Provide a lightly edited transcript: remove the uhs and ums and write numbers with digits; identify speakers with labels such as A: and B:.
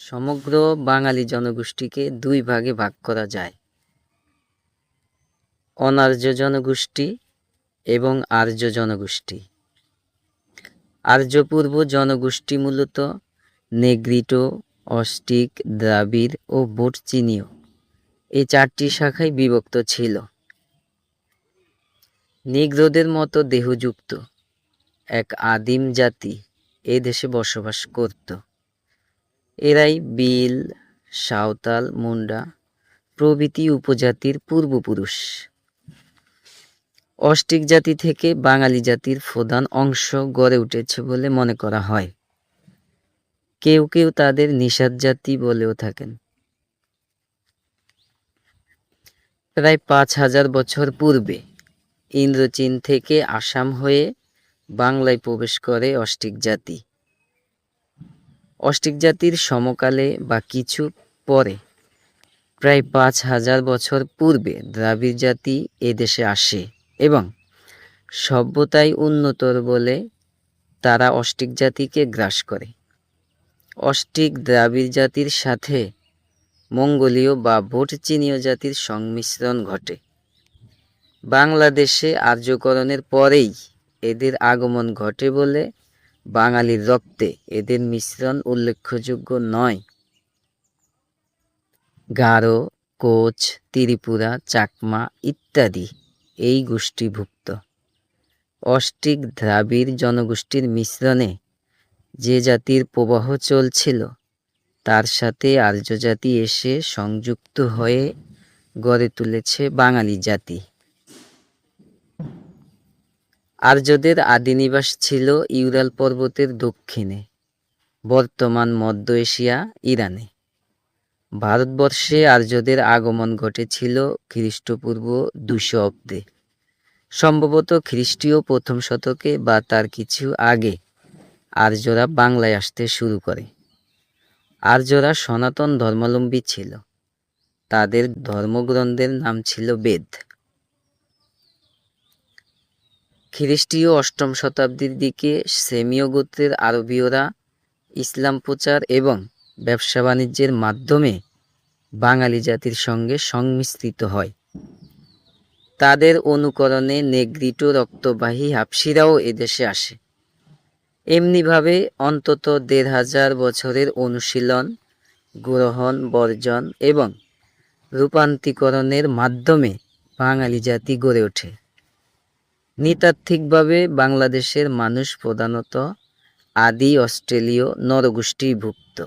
A: সমগ্র বাঙালি জনগোষ্ঠীকে দুই ভাগে ভাগ করা যায়: অনার্য জনগোষ্ঠী এবং আর্য জনগোষ্ঠী। আর্যপূর্ব জনগোষ্ঠী মূলত নেগ্রিটো, অস্টিক, দ্রাবিড় ও বোটচিনীয় এই চারটি শাখায় বিভক্ত ছিল। নিগ্রোদের মতো দেহযুক্ত এক আদিম জাতি এ দেশে বসবাস করত। এরাই বিল, সাঁওতাল, মুন্ডা প্রভৃতি উপজাতির পূর্বপুরুষ। অস্টিক জাতি থেকে বাঙালি জাতির প্রধান অংশ গড়ে উঠেছে বলে মনে করা হয়। কেউ কেউ তাদের নিষাদ জাতি বলেও থাকেন। প্রায় ৫,০০০ বছর পূর্বে ইন্দ্রচীন থেকে আসাম হয়ে বাংলায় প্রবেশ করে অস্টিক জাতি। অস্টিক জাতির সমকালে বা কিছু পরে প্রায় ৫,০০০ বছর পূর্বে দ্রাবিড় জাতি এদেশে আসে এবং সভ্যতায় উন্নতর বলে তারা অস্টিক জাতিকে গ্রাস করে। অস্টিক দ্রাবিড় জাতির সাথে মঙ্গোলীয় বা বোটচিনীয় জাতির সংমিশ্রণ ঘটে। বাংলাদেশে আর্যকরণের পরেই এদের আগমন ঘটে বলে বাঙালির রক্তে এদের মিশ্রণ উল্লেখযোগ্য নয়। গারো, কোচ, ত্রিপুরা, চাকমা ইত্যাদি এই গোষ্ঠীভুক্ত। অস্টিক দ্রাবিড় জনগোষ্ঠীর মিশ্রণে যে জাতির প্রবাহ চলছিল তার সাথে আর্য জাতি এসে সংযুক্ত হয়ে গড়ে তুলেছে বাঙালি জাতি। আর্যদের আদিনিবাস ছিল ইউরাল পর্বতের দক্ষিণে, বর্তমান মধ্য এশিয়া, ইরানে। ভারতবর্ষে আর্যদের আগমন ঘটেছিল খ্রিস্টপূর্ব ২০০ অব্দে। সম্ভবত খ্রিস্টীয় প্রথম শতকে বা তার কিছু আগে আর্যরা বাংলায় আসতে শুরু করে। আর্যরা সনাতন ধর্মাবলম্বী ছিল। তাদের ধর্মগ্রন্থের নাম ছিল বেদ। খ্রিস্টীয় অষ্টম শতাব্দীর দিকে সেমীয় গোত্রের আরবীয়রা ইসলাম প্রচার এবং ব্যবসা বাণিজ্যের মাধ্যমে বাঙালি জাতির সঙ্গে সংমিশ্রিত হয়। তাদের অনুকরণে নেগ্রিটো রক্তবাহী হাবশিরাও এদেশে আসে। এমনিভাবে অন্তত ১৫০০ বছরের অনুশীলন, গ্রহণ, বর্জন এবং রূপান্তরীকরণের মাধ্যমে বাঙালি জাতি গড়ে ওঠে। নৃতাত্ত্বিকভাবে বাংলাদেশের মানুষ প্রধানত আদি অস্ট্রেলীয় নরগোষ্ঠীভুক্ত।